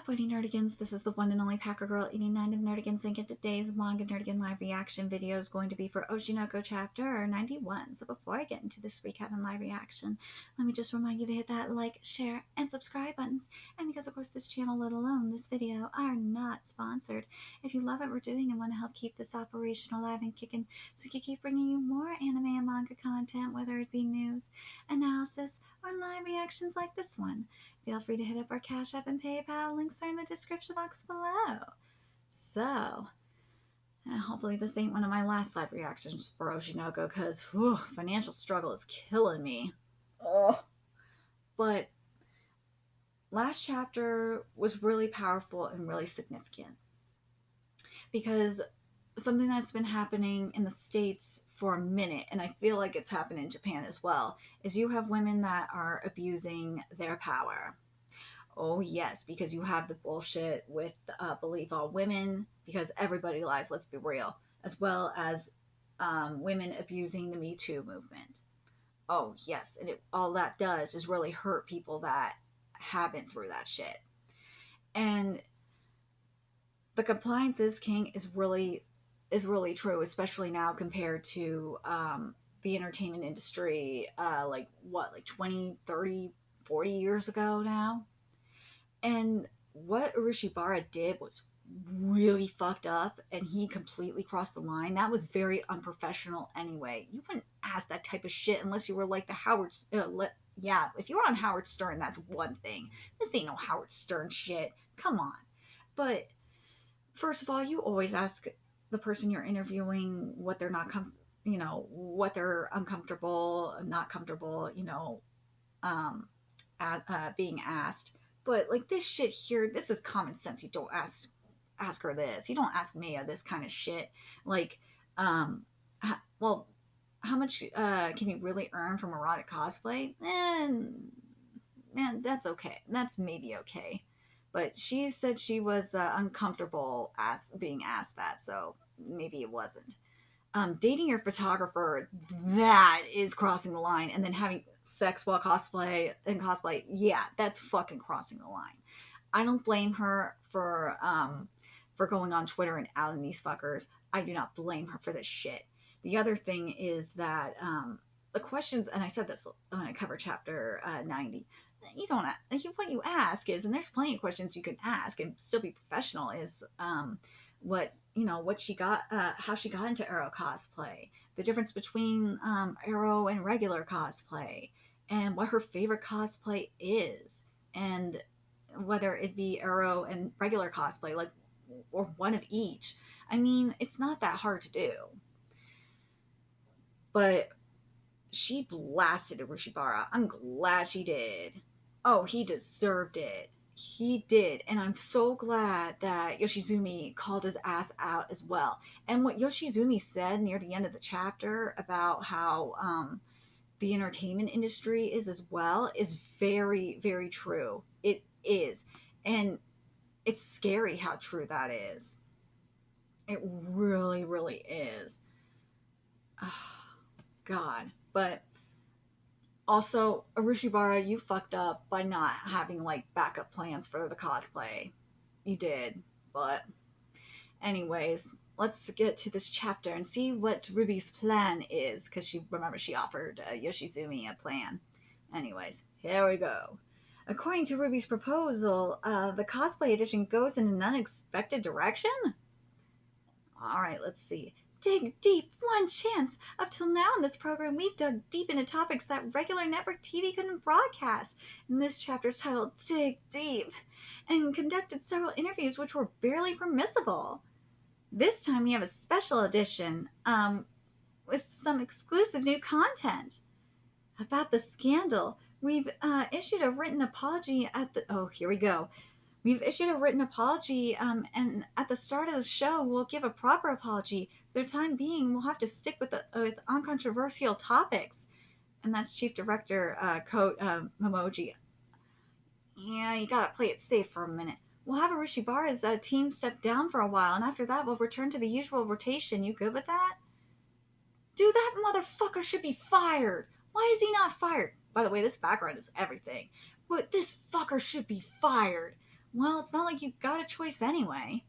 What nerdigans, this is the one and only Packer Girl 89 of Nerdigans, and today's Manga Nerdigan live reaction video is going to be for Oshi chapter 91. So before I get into this recap and live reaction, let me just remind you to hit that like, share, and subscribe buttons. And because of course this channel, let alone this video, are not sponsored. If you love what we're doing and want to help keep this operation alive and kicking so we can keep bringing you more anime and manga content, whether it be news, analysis, or live reactions like this one, feel free to hit up our Cash App and PayPal. Links are in the description box below. So, hopefully this ain't one of my last live reactions for Oshinoko, because financial struggle is killing me. Oh. But last chapter was really powerful and really significant, because something that's been happening in the States for a minute, and I feel like it's happened in Japan as well, is you have women that are abusing their power. Oh yes, because you have the bullshit with believe all women, because everybody lies, let's be real, as well as women abusing the Me Too movement. Oh yes, and all that does is really hurt people that have been through that shit. And the compliance is king is really true, especially now compared to the entertainment industry, like 20, 30, 40 years ago now. And what Urashibara did was really fucked up, and he completely crossed the line. That was very unprofessional anyway. You wouldn't ask that type of shit unless you were like the Howard... yeah, if you were on Howard Stern, that's one thing. This ain't no Howard Stern shit. Come on. But first of all, you always ask the person you're interviewing what they're not what they're uncomfortable, not comfortable, being asked. But like this shit here, this is common sense. You don't ask her this. You don't ask Maya this kind of shit. Like, well, how much can you really earn from erotic cosplay? Man, that's okay. That's maybe okay. But she said she was uncomfortable being asked that, so maybe it wasn't. Dating your photographer, that is crossing the line. And then having sex while cosplay, yeah, that's fucking crossing the line. I don't blame her for going on Twitter and outing these fuckers. I do not blame her for this shit. The other thing is that the questions, and I said this when I covered chapter 90, what you ask is, and there's plenty of questions you can ask and still be professional, is what she got, how she got into Aro cosplay, the difference between Aro and regular cosplay, and what her favorite cosplay is, and whether it be Aro and regular cosplay, or one of each. I mean, it's not that hard to do. But she blasted Urashibara. I'm glad she did. Oh, he deserved it. He did, and I'm so glad that Yoshizumi called his ass out as well. And what Yoshizumi said near the end of the chapter about how the entertainment industry is as well is very, very true. It is. And it's scary how true that is. It really, really is. Oh, God. But also, Urashibara, you fucked up by not having, backup plans for the cosplay. You did. But anyways, let's get to this chapter and see what Ruby's plan is, because she offered Yoshizumi a plan. Anyways, here we go. According to Ruby's proposal, the cosplay edition goes in an unexpected direction? Alright, let's see. Dig deep, one chance. Up till now in this program, we've dug deep into topics that regular network TV couldn't broadcast. And this chapter is titled Dig Deep, and conducted several interviews which were barely permissible. This time we have a special edition with some exclusive new content. About the scandal, we've issued a written apology at the... Oh, here we go. We've issued a written apology, and at the start of the show, we'll give a proper apology. For the time being, we'll have to stick with uncontroversial topics. And that's Chief Director Momoji. Yeah, you gotta play it safe for a minute. We'll have Urashibara's team step down for a while, and after that, we'll return to the usual rotation. You good with that? Dude, that motherfucker should be fired. Why is he not fired? By the way, this background is everything. But this fucker should be fired. Well, it's not like you've got a choice anyway.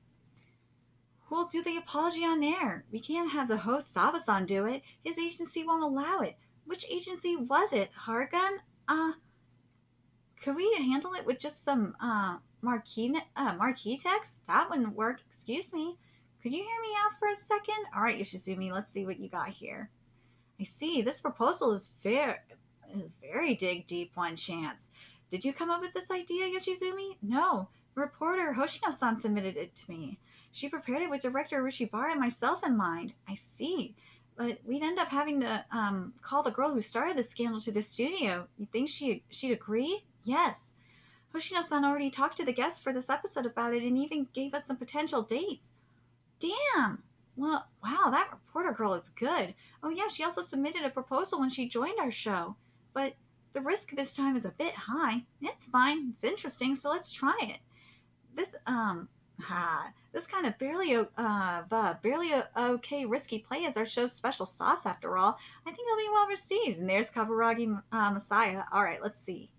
Who'll do the apology on air? We can't have the host Sabasan do it. His agency won't allow it. Which agency was it? Hargun? Could we handle it with just some marquee text? That wouldn't work. Excuse me. Could you hear me out for a second? All right, Yoshizumi, let's see what you got here. I see. This proposal is very dig deep one chance. Did you come up with this idea, Yoshizumi? No. The reporter Hoshino-san submitted it to me. She prepared it with director Rushibara and myself in mind. I see. But we'd end up having to call the girl who started the scandal to the studio. You think she'd agree? Yes. Hoshino-san already talked to the guests for this episode about it and even gave us some potential dates. Damn! Well, wow, that reporter girl is good. Oh yeah, she also submitted a proposal when she joined our show. But the risk this time is a bit high. It's fine. It's interesting, so let's try it. This this kind of barely okay risky play is our show's special sauce after all. I think it'll be well received. And there's Kaburagi Messiah. All right, let's see.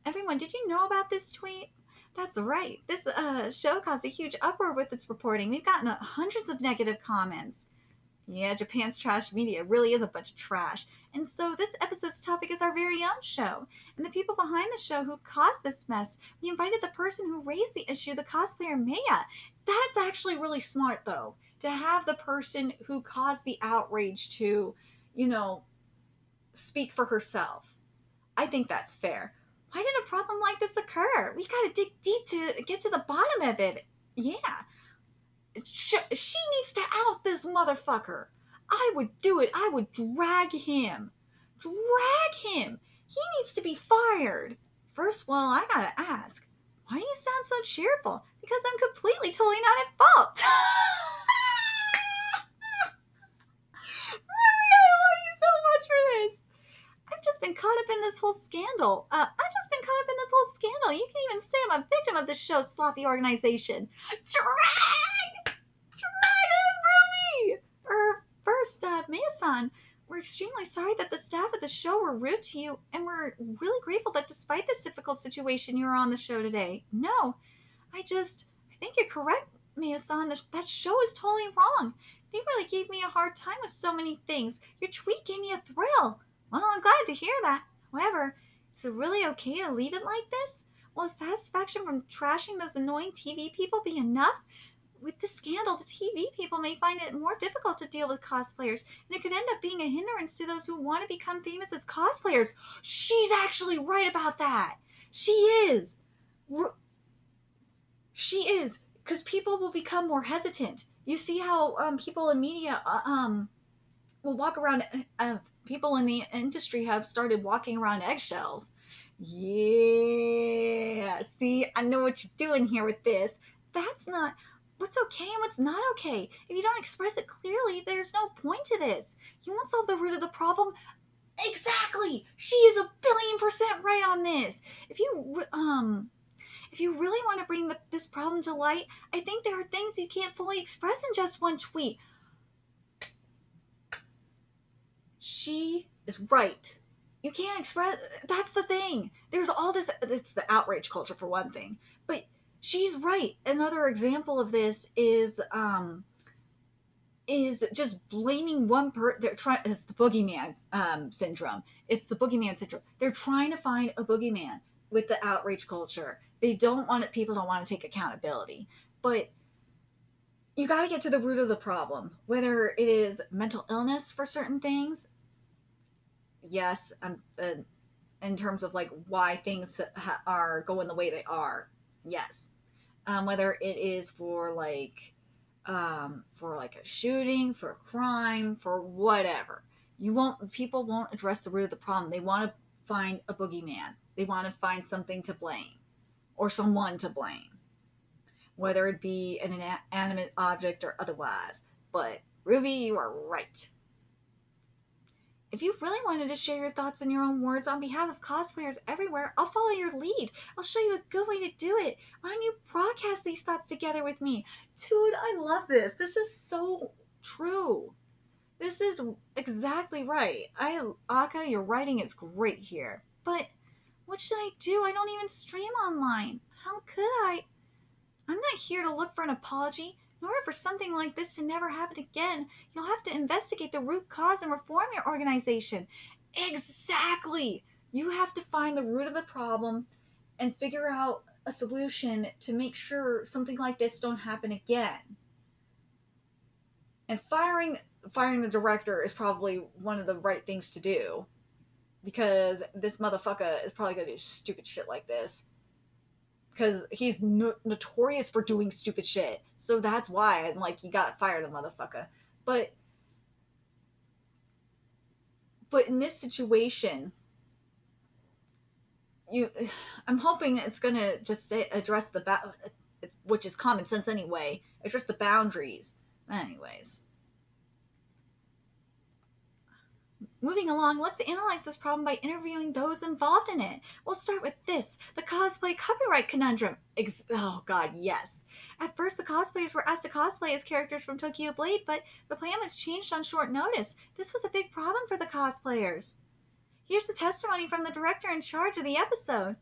Everyone, did you know about this tweet? That's right. This show caused a huge uproar with its reporting. We've gotten hundreds of negative comments. Yeah, Japan's trash media really is a bunch of trash. And so this episode's topic is our very own show. And the people behind the show who caused this mess, we invited the person who raised the issue, the cosplayer Maya. That's actually really smart, though, to have the person who caused the outrage to, speak for herself. I think that's fair. Why did a problem like this occur? We gotta dig deep to get to the bottom of it. Yeah. She needs to out this motherfucker. I would do it. I would drag him. Drag him. He needs to be fired. First, well, I gotta ask, why do you sound so cheerful? Because I'm completely, totally not at fault. Ruby, I love you so much for this. I've just been caught up in this whole scandal. You can even say I'm a victim of this show's sloppy organization. Drag him, Ruby! First, Maya-san, we're extremely sorry that the staff at the show were rude to you, and we're really grateful that despite this difficult situation, you were on the show today. No, I think you're correct, Maya-san. That show is totally wrong. They really gave me a hard time with so many things. Your tweet gave me a thrill. Well, I'm glad to hear that. However, is it really okay to leave it like this? Will the satisfaction from trashing those annoying TV people be enough? With this scandal, the TV people may find it more difficult to deal with cosplayers, and it could end up being a hindrance to those who want to become famous as cosplayers. She's actually right about that. She is. She is, because people will become more hesitant. You see how people in media will walk around. People in the industry have started walking around eggshells. Yeah. See, I know what you're doing here with this. That's not what's okay and what's not okay. If you don't express it clearly, there's no point to this. You won't solve the root of the problem. Exactly. She is 1,000,000,000% right on this. If you really want to bring this problem to light, I think there are things you can't fully express in just one tweet. She is right. You can't express. That's the thing. There's all this. It's the outrage culture for one thing, but she's right. Another example of this is just blaming one person. They're trying. It's the boogeyman syndrome. It's the boogeyman syndrome. They're trying to find a boogeyman with the outrage culture. People don't want to take accountability, but you got to get to the root of the problem. Whether it is mental illness for certain things. Yes, in terms of like why things are going the way they are. Yes, whether it is for like a shooting, for a crime, for whatever. People won't address the root of the problem. They want to find a boogeyman. They want to find something to blame or someone to blame, whether it be an inanimate object or otherwise. But Ruby, you are right. If you really wanted to share your thoughts in your own words on behalf of cosplayers everywhere, I'll follow your lead. I'll show you a good way to do it. Why don't you broadcast these thoughts together with me? Dude, I love this. This is so true. This is exactly right. Aka, your writing is great here. But what should I do? I don't even stream online. How could I? I'm not here to look for an apology. In order for something like this to never happen again, you'll have to investigate the root cause and reform your organization. Exactly! You have to find the root of the problem and figure out a solution to make sure something like this don't happen again. And firing the director is probably one of the right things to do, because this motherfucker is probably gonna do stupid shit like this. Because he's notorious for doing stupid shit, so that's why I'm like, you gotta fire the motherfucker. But in this situation, I'm hoping it's gonna just address which is common sense anyway. Address the boundaries. Anyways, moving along, let's analyze this problem by interviewing those involved in it. We'll start with this, the cosplay copyright conundrum. Oh god, yes. At first, the cosplayers were asked to cosplay as characters from Tokyo Blade, but the plan was changed on short notice. This was a big problem for the cosplayers. Here's the testimony from the director in charge of the episode.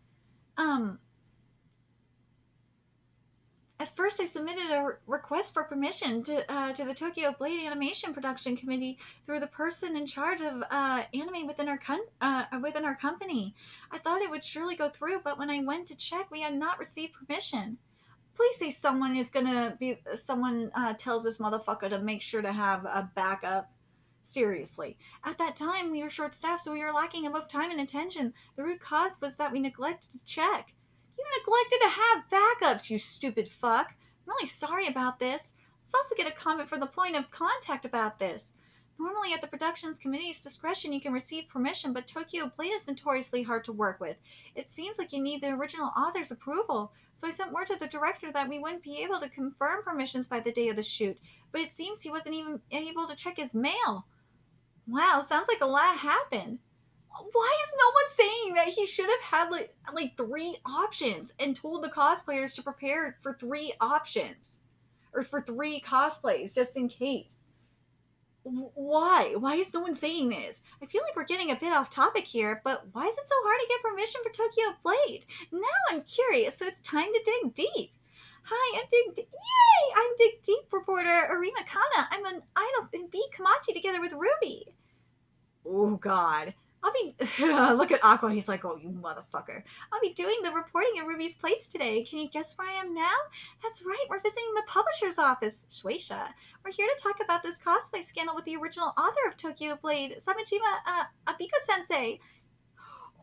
At first, I submitted a request for permission to the Tokyo Blade Animation Production Committee through the person in charge of anime within our company. I thought it would surely go through, but when I went to check, we had not received permission. Please say someone tells this motherfucker to make sure to have a backup. Seriously. At that time, we were short-staffed, so we were lacking in both time and attention. The root cause was that we neglected to check. You neglected to have backups, you stupid fuck. I'm really sorry about this. Let's also get a comment from the point of contact about this. Normally, at the productions committee's discretion, you can receive permission, but Tokyo Blade is notoriously hard to work with. It seems like you need the original author's approval, so I sent word to the director that we wouldn't be able to confirm permissions by the day of the shoot, but it seems he wasn't even able to check his mail. Wow, sounds like a lot happened. Why is no one saying that he should have had like 3 options and told the cosplayers to prepare for 3 options? Or for 3 cosplays, just in case? Why? Why is no one saying this? I feel like we're getting a bit off topic here, but why is it so hard to get permission for Tokyo Blade? Now I'm curious, so it's time to dig deep. Hi, I'm Dig Deep reporter Arima Kana. I'm an idol in B Kamachi together with Ruby. Oh god. I'll be look at Aqua, he's like, oh you motherfucker. I'll be doing the reporting in Ruby's place today. Can you guess where I am now? That's right, we're visiting the publisher's office, Shueisha. We're here to talk about this cosplay scandal with the original author of Tokyo Blade, Samijima Abiko-sensei.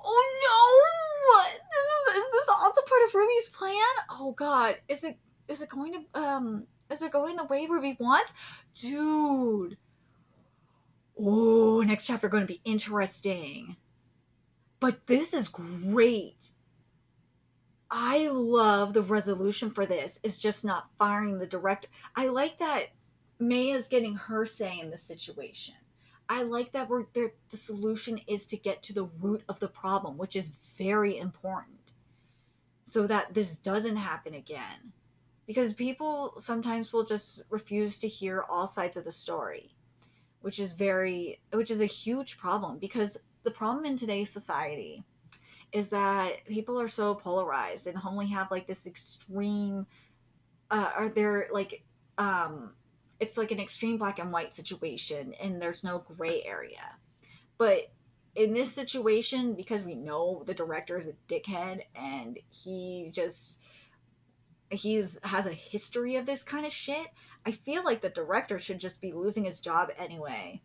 Oh no! Is this also part of Ruby's plan? Oh god, is it going the way Ruby wants? Dude. Oh, next chapter going to be interesting. But this is great. I love the resolution for this. It's just not firing the director. I like that Maya's getting her say in the situation. I like that the solution is to get to the root of the problem, which is very important, so that this doesn't happen again. Because people sometimes will just refuse to hear all sides of the story, which is a huge problem, because the problem in today's society is that people are so polarized and only have like this extreme it's like an extreme black and white situation, and there's no gray area. But in this situation, because we know the director is a dickhead and he has a history of this kind of shit, I feel like the director should just be losing his job anyway.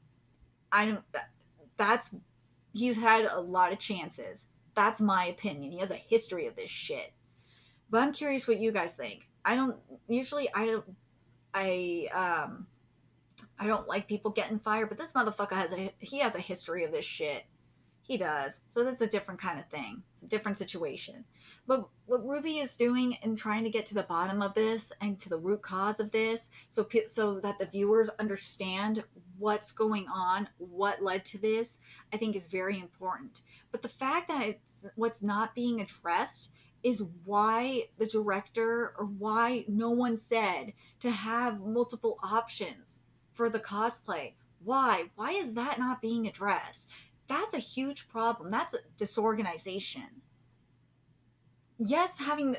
He's had a lot of chances. That's my opinion. He has a history of this shit. But I'm curious what you guys think. I don't like people getting fired, but this motherfucker has a history of this shit. He does. So that's a different kind of thing. It's a different situation. But what Ruby is doing and trying to get to the bottom of this and to the root cause of this, so that the viewers understand what's going on, what led to this, I think is very important. But the fact that what's not being addressed is why the director, or why no one said to have multiple options for the cosplay. Why? Why is that not being addressed? That's a huge problem. That's disorganization. Yes, having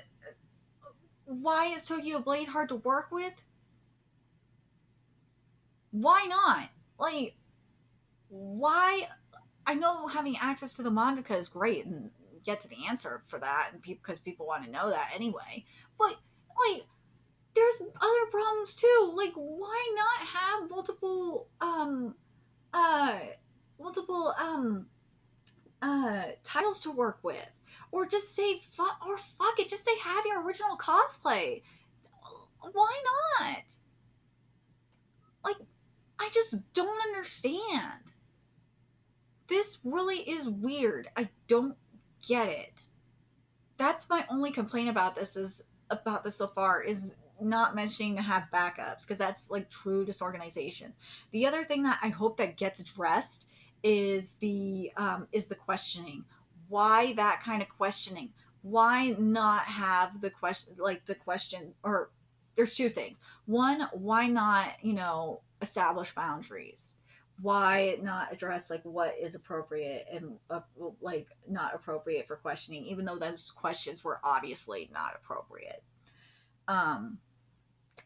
Why is Tokyo Blade hard to work with? Why not? Like, why? I know having access to the mangaka is great and get to the answer for that, and because people want to know that anyway. But like, there's other problems too. Like, why not have uh multiple titles to work with, or just say fuck it, just say have your original cosplay. Why not? Like, I just don't understand. This really is weird. I don't get it. That's my only complaint about this so far is not mentioning to have backups, because that's like true disorganization. The other thing that I hope that gets addressed is the questioning. Why that kind of questioning? Why not have the question, or there's two things. One, why not, establish boundaries? Why not address like what is appropriate and like not appropriate for questioning, even though those questions were obviously not appropriate. um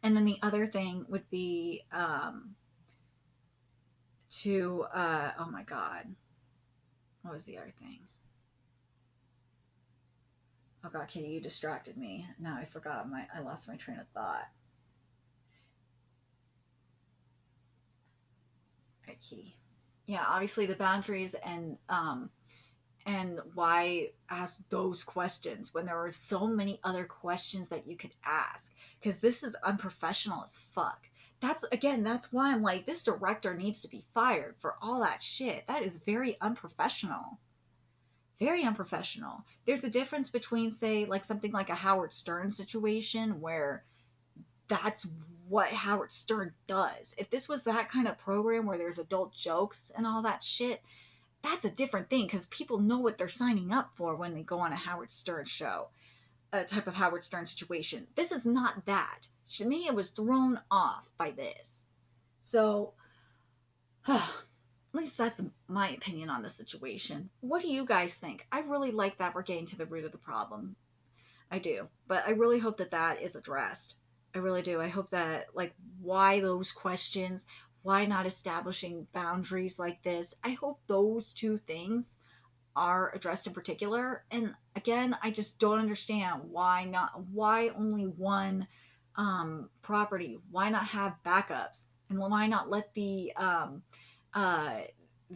and then the other thing would be to oh my god, what was the other thing? Oh god, Kitty, you distracted me. Now I lost my train of thought. Right, Kitty. Yeah, obviously the boundaries, and why ask those questions when there are so many other questions that you could ask, because this is unprofessional as fuck. That's why I'm like, this director needs to be fired for all that shit. That is very unprofessional. Very unprofessional. There's a difference between, say, like something like a Howard Stern situation where that's what Howard Stern does. If this was that kind of program where there's adult jokes and all that shit, that's a different thing, because people know what they're signing up for when they go on a Howard Stern show, a type of Howard Stern situation. This is not that. Shamiya was thrown off by this. So, at least that's my opinion on the situation. What do you guys think? I really like that we're getting to the root of the problem. I do. But I really hope that that is addressed. I really do. I hope that, like, why those questions, why not establishing boundaries like this? I hope those two things are addressed in particular. And again, I just don't understand why only one property? Why not have backups? And why not let uh,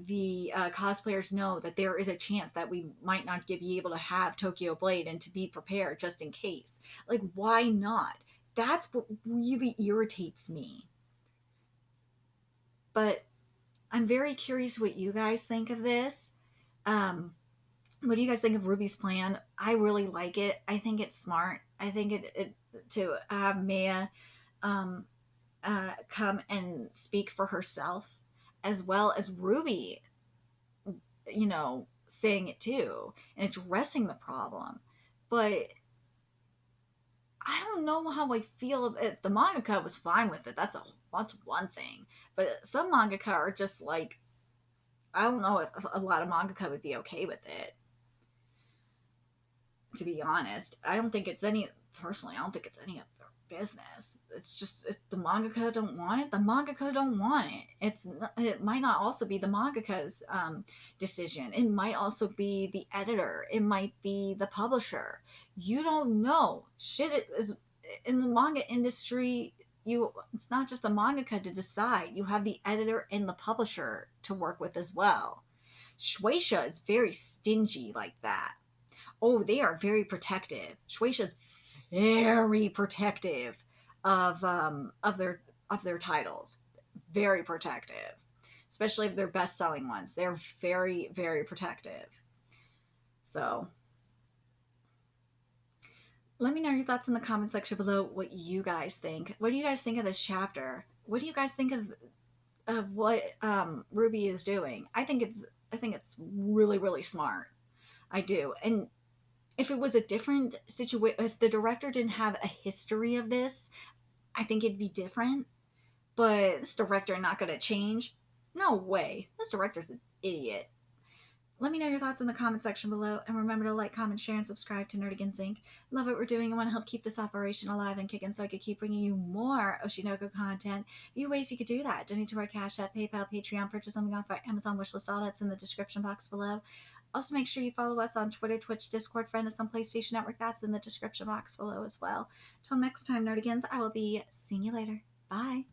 the cosplayers know that there is a chance that we might not be able to have Tokyo Blade, and to be prepared just in case? Like, why not? That's what really irritates me. But I'm very curious what you guys think of this. Um, what do you guys think of Ruby's plan? I really like it. I think it's smart. I think it to have Maya um, come and speak for herself, as well as Ruby, saying it too and addressing the problem. But I don't know how I feel. If the mangaka was fine with it, that's one thing. But some mangaka are just like, I don't know if a lot of mangaka would be okay with it. To be honest, I don't think it's any of their business. It's just, if the mangaka don't want it, the mangaka don't want it. It might not also be the mangaka's decision. It might also be the editor. It might be the publisher. You don't know. Shit is in the manga industry. It's not just the mangaka to decide. You have the editor and the publisher to work with as well. Shueisha is very stingy like that. Oh, they are very protective. Shueisha's very protective of their titles. Very protective. Especially of their best selling ones. They're very, very protective. So let me know your thoughts in the comment section below, what you guys think. What do you guys think of this chapter? What do you guys think of what Ruby is doing? I think it's really, really smart. I do. And if it was a different situation, if the director didn't have a history of this, I think it'd be different. But this director not going to change. No way. This director's an idiot. Let me know your thoughts in the comment section below, and remember to like, comment, share, and subscribe to Nerdigans Inc. Love what we're doing and want to help keep this operation alive and kicking so I could keep bringing you more Oshinoko content. A few ways you could do that: donate to our Cash App, PayPal, Patreon, purchase something off our Amazon wishlist. All that's in the description box below. Also, make sure you follow us on Twitter, Twitch, Discord, friend us on PlayStation Network. That's in the description box below as well. Till next time, Nerdigans, I will be seeing you later. Bye.